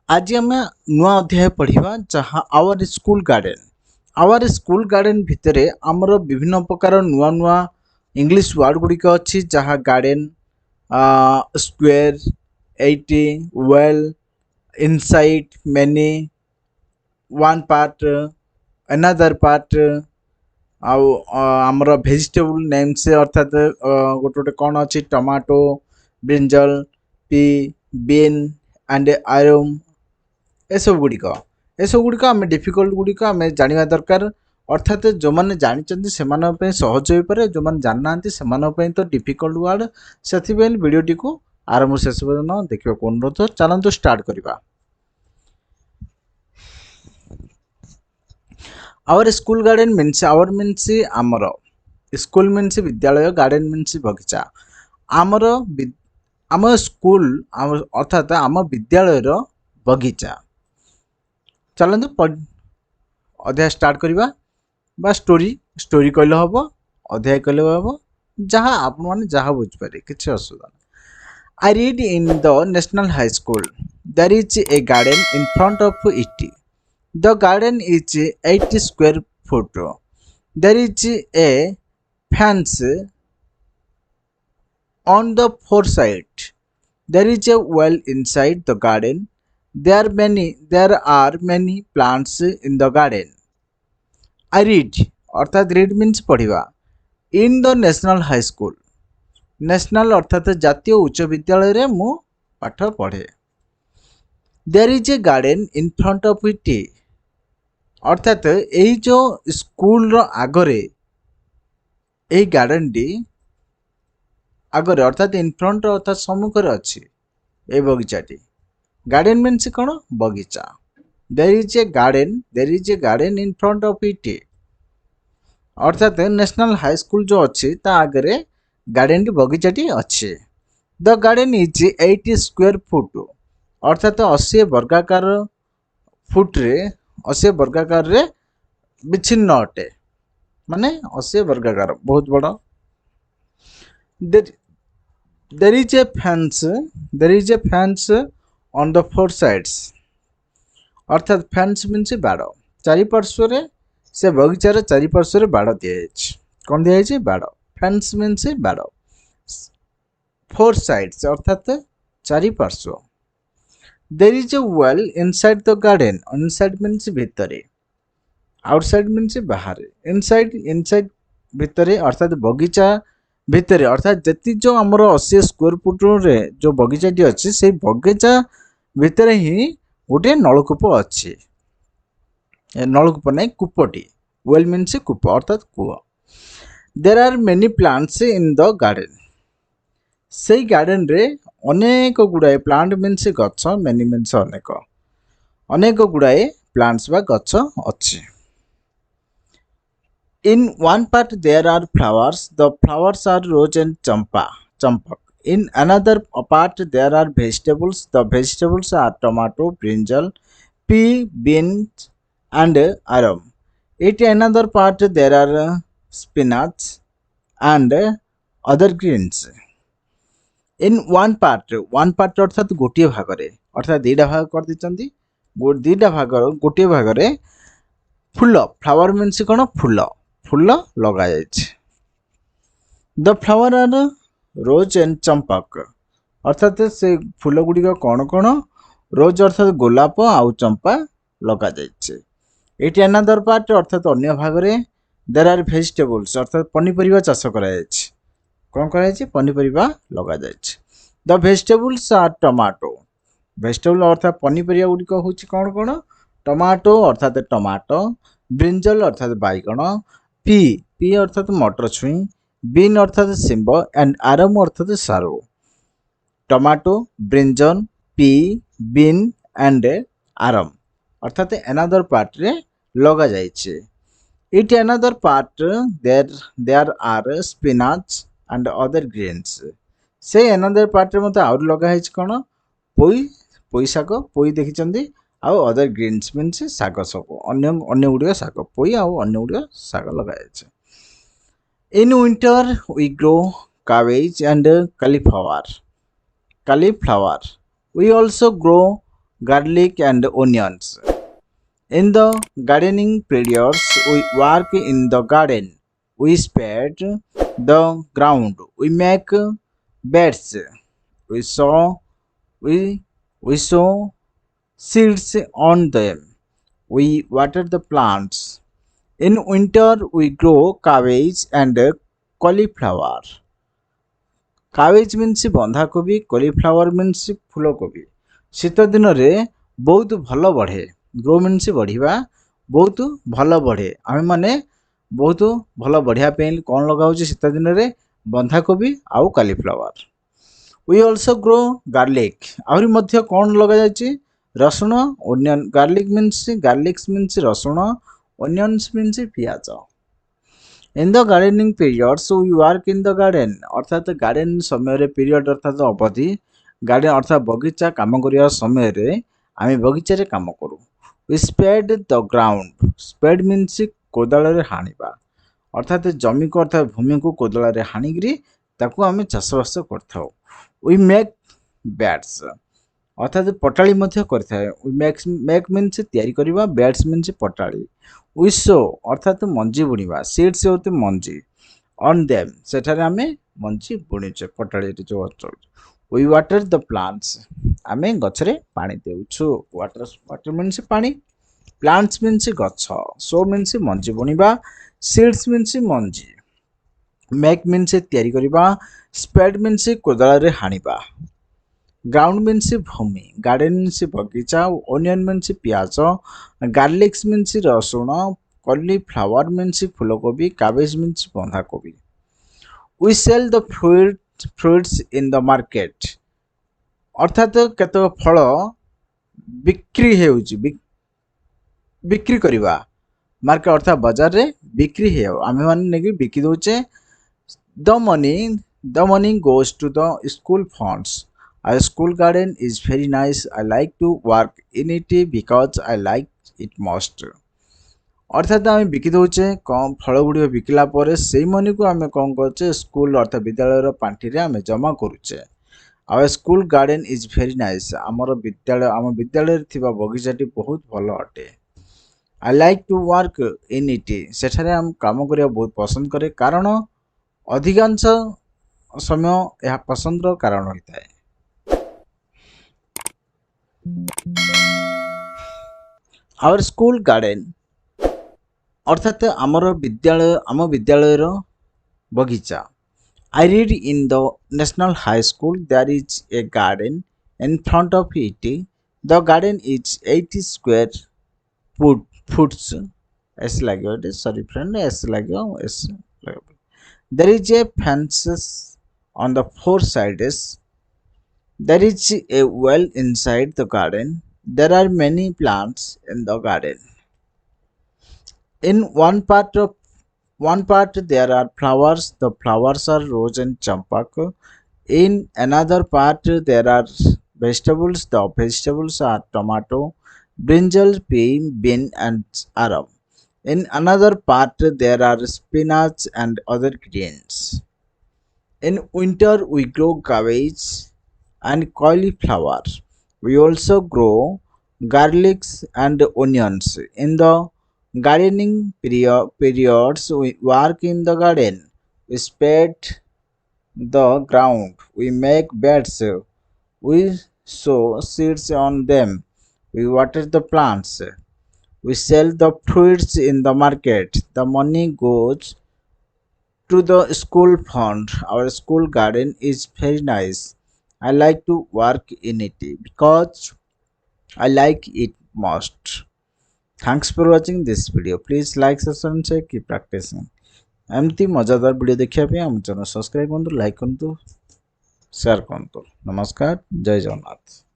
आज आम नुआ अध्याय पढ़ा जहाँ our school garden. Our school garden भितर आमर विभिन्न प्रकार नुआ नुआ इंग्लिश वर्ड गुड़िक अच्छी जहाँ गार्डन स्क्वेयर एटी well inside many one part another part आमर भेजिटेबल नेम्स अर्थात गोटे गोटे कौन अच्छी tomato brinjal pea bean and arum एसब गुड़िक आम डिफिकल्ट गुड़िक आम जाना दरकार अर्थात जो मैंने जानते से सहज हो पारे जो मैंने जाना से तो डिफिकल्ट वर्ड से वीडियोटी को आरंभ शेष पर्यटन देखा अनुरोध चलतु स्टार्ट करवा। Our school garden means our means आमर स्कूल मीन्स विद्यालय गार्डन मीन्स बगीचा आमर आम स्कूल अर्थात आम विद्यालय बगीचा। चलतु अध्याय स्टार्ट करवा बा स्टोरी स्टोरी कहले हम अध्याय कहले हम जहाँ आप जहाँ बुझीपारे किसी असुविधा ना। I read in the National High School there is a garden in front of it the garden is 80 square foot there is a fence on the four side there is a well inside the garden there are many plants in the garden। I read अर्थात read means पढ़िबा in the national high school national अर्थात जातीय उच्च विद्यालय रे मु पाठ पढ़े। there is a garden in front of it अर्थात एई जो स्कूल रो आगरे एई गार्डन टी आगरे अर्थात इन फ्रंट अर्थात सम्मुख अच्छी ए बगीचाटी गार्डन मीन्स कौन बगीचा। There is a garden in front of it अर्थात नेशनल हाई स्कूल जो अच्छी ता आगरे गार्डन टी बगीचाटी अच्छे। The garden is 80 square foot अर्थात 80 वर्गाकार फुट रे 80 वर्गाकार रे विच्छिन्न अटे माने 80 वर्गाकार बहुत बड़ा। there is a fence on the four sides अर्थात फेंस मीन्स बाड़ चारिपार्श्व से बगीचार चारिपार्श्व बाड़ दिखाई कौन दिखाई बाड़ फेंस मीन्स बाड़ फोर साइड्स अर्थात चारिपार्श्व। There is a well inside the garden inside means भितर आउटसाइड मीन्स बाहर इनसाइड भितर अर्थात बगीचा भितर अर्थात जी जो आमर 80 स्क्वायर फुट रे जो बगीचाटी अच्छी से बगीचा भितर ही गोटे नलकूप अच्छी नलकूप नहीं कूपटी वेल मीन्स कूप अर्थात कूह। There are many plants in the garden से गार्डन रे अनेक गुड़ाए प्लांट मीन्स गछ मेनी मीन्स अनेक अनेक गुड़ाए प्लांट्स बा गछ अच्छी। In one part there are flowers. The flowers are rose and champak. In another part there are vegetables. The vegetables are tomato, brinjal, pea, beans, and aram. In another part there are spinach and other greens. In one part अर्थात गोटे भागरे अर्थात दीटा भाग कर दीचंती दीटा भाग गोटे भागरे फूल flower means कौन फूल फूल लगा the flower are rose and champak अर्थात से फूल गुड़िक कौन कौन रोज अर्थात गोलाप आउ चंपा लगा ये अनदर पार्ट अर्थात अन्य भागरे देयर आर वेजिटेबल्स अर्थात पनीपरिया चाष कौन पनीपरिया लगा the vegetables are tomato vegetable अर्थात पनीपरिया गुड़िक हूँ कौन कौन टमाटो अर्थात टमाटो ब्रिंजल अर्थात बैगण पी अर्थात मटर छुई बीन अर्थात सिंब एंड आरम अर्थात सारू tomato brinjal pea bean and arum अर्थात एनादर पार्ट रे लगा जाइछे। It another part there are spinach and other greens से एनादर पार्ट रे मते आउर लगा है कौन पोई शाग पोई देखिचंदी आउ अदर ग्रीन्स मीन्स शाग सब अन्य गुड़िक शाग पोई आउ अन्य गुड़िक शाग लगा। In winter we grow cabbage and cauliflower we also grow garlic and onions. In the gardening periods, we work in the garden. We spade the ground. We make beds. We sow we we sow seeds on them. We water the plants. In winter, we grow cabbage and cauliflower. Cabbage means ବନ୍ଧାକୋବି, cauliflower means ଫୁଲକୋବି। ଶୀତ ଦିନରେ ବହୁତ ଭଲ ବଢ଼େ। Grow means ବଢ଼ିବା, ବହୁତ ଭଲ ବଢ଼େ। ଆମେମାନେ ବହୁତ ଭଲ ବଢ଼ିବା ପାଇଁ କ'ଣ ଲଗାଉଛି ଶୀତ ଦିନରେ? ବନ୍ଧାକୋବି ଆଉ cauliflower। We also grow garlic। ଆହୁରି ମଧ୍ୟ କ'ଣ ଲଗାଯାଇଛି? ରସୁଣ, onion। garlic means ରସୁଣ, onions means ପିଆଜ। In the gardening period, so we work in the garden। ଅର୍ଥାତ ଗାର୍ଡେନ ସମୟରେ ପିରିୟଡ଼ ଅର୍ଥାତ ଅବଧି, ଗାର୍ଡେନ ଅର୍ଥାତ ବଗିଚା କାମ କରିବା ସମୟରେ ଆମେ ବଗିଚାରେ କାମ କରୁ। We spade the ground। spade means କୋଦାଳରେ ହାଣିବା। ଅର୍ଥାତ ଜମିକୁ ଅର୍ଥାତ ଭୂମିକୁ କୋଦାଳରେ ହାଣିକିରି ତାକୁ ଆମେ ଚାଷବାସ କରିଥାଉ। We make beds। ଅର୍ଥାତ ପଟାଳି ମଧ୍ୟ କରିଥାଏ। We make means ତିଆରି କରିବା, beds means ପଟାଳି। We sow ଅର୍ଥାତ ମଞ୍ଜି ବୁଣିବା, seeds ହେଉଛି ମଞ୍ଜି। On them ସେଠାରେ ଆମେ ମଞ୍ଜି ବୁଣିଛେ ପଟାଳିରେ ଯେଉଁ ଅଞ୍ଚଳ। We water the plants। ଆମେ ଗଛରେ ପାଣି ଦେଉଛୁ। water means ପାଣି, plants means ଗଛ, sow means ମଞ୍ଜି ବୁଣିବା, seeds means ମଞ୍ଜି, make means ତିଆରି କରିବା, spade means କୋଦାଳରେ ହାଣିବା, ground means ଭୂମି, garden means ବଗିଚା, onion means ପିଆଜ, garlic means ରସୁଣ, cauliflower means ଫୁଲକୋବି, cabbage means ବନ୍ଧାକୋବି। We sell the fruits in the market। ଅର୍ଥାତ କେତେକ ଫଳ ବିକ୍ରି ହେଉଛି, ବିକ୍ରି କରିବା। ମାର୍କେଟ ଅର୍ଥାତ ବଜାରରେ ବିକ୍ରି ହେଉ, ଆମେମାନେ ନେଇକି ବିକି ଦେଉଛେ। The money goes to the school funds। Our school garden is very nice। I like to work in it because I like it most। ଅର୍ଥାତ ଆମେ ବିକି ଦେଉଛେ। କ'ଣ ଫଳ ଗୁଡ଼ିକ ବିକିଲା ପରେ ସେଇ ମନିକୁ ଆମେ କ'ଣ କରୁଛେ? ସ୍କୁଲ ଅର୍ଥାତ ବିଦ୍ୟାଳୟର ପାଣ୍ଠିରେ ଆମେ ଜମା କରୁଛେ। ଆଉ school garden is very nice. ଆମ ବିଦ୍ୟାଳୟରେ ଥିବା ବଗିଚାଟି ବହୁତ ଭଲ ଅଟେ। I like to work in it। ସେଠାରେ ଆମେ କାମ କରିବାକୁ ବହୁତ ପସନ୍ଦ କରେ, କାରଣ ଅଧିକାଂଶ ସମୟ ଏହା ପସନ୍ଦର କାରଣ ହୋଇଥାଏ। Our school garden ଅର୍ଥାତ ଆମ ବିଦ୍ୟାଳୟର ବଗିଚା। I read in the national high school। There is a garden in front of it। The garden is 80 square foots। S ଲାଗିବ ଏଠି, sorry friend, S ଲାଗିବ, S ଲାଗିବ। There is a fences on the four sides। There is a well inside the garden। There are many plants in the garden। In one part there are flowers। The flowers are rose and champak। In another part there are vegetables। The vegetables are tomato, brinjal, bean and aram। In another part there are spinach and other greens। In winter we grow cabbage and cauliflower। We also grow garlics and onions। In the gardening periods we work in the garden। We spade the ground। We make beds। We sow seeds on them। We water the plants। We sell the fruits in the market। The money goes to the school fund। Our school garden is very nice। I like to work in it because I like it most। Thanks for watching this video। Please like, subscribe and share। Keep practicing। एमती मजादार video देखिए आम channel subscribe करूँ, like करूँ, share करूँ। नमस्कार, जय जगन्नाथ।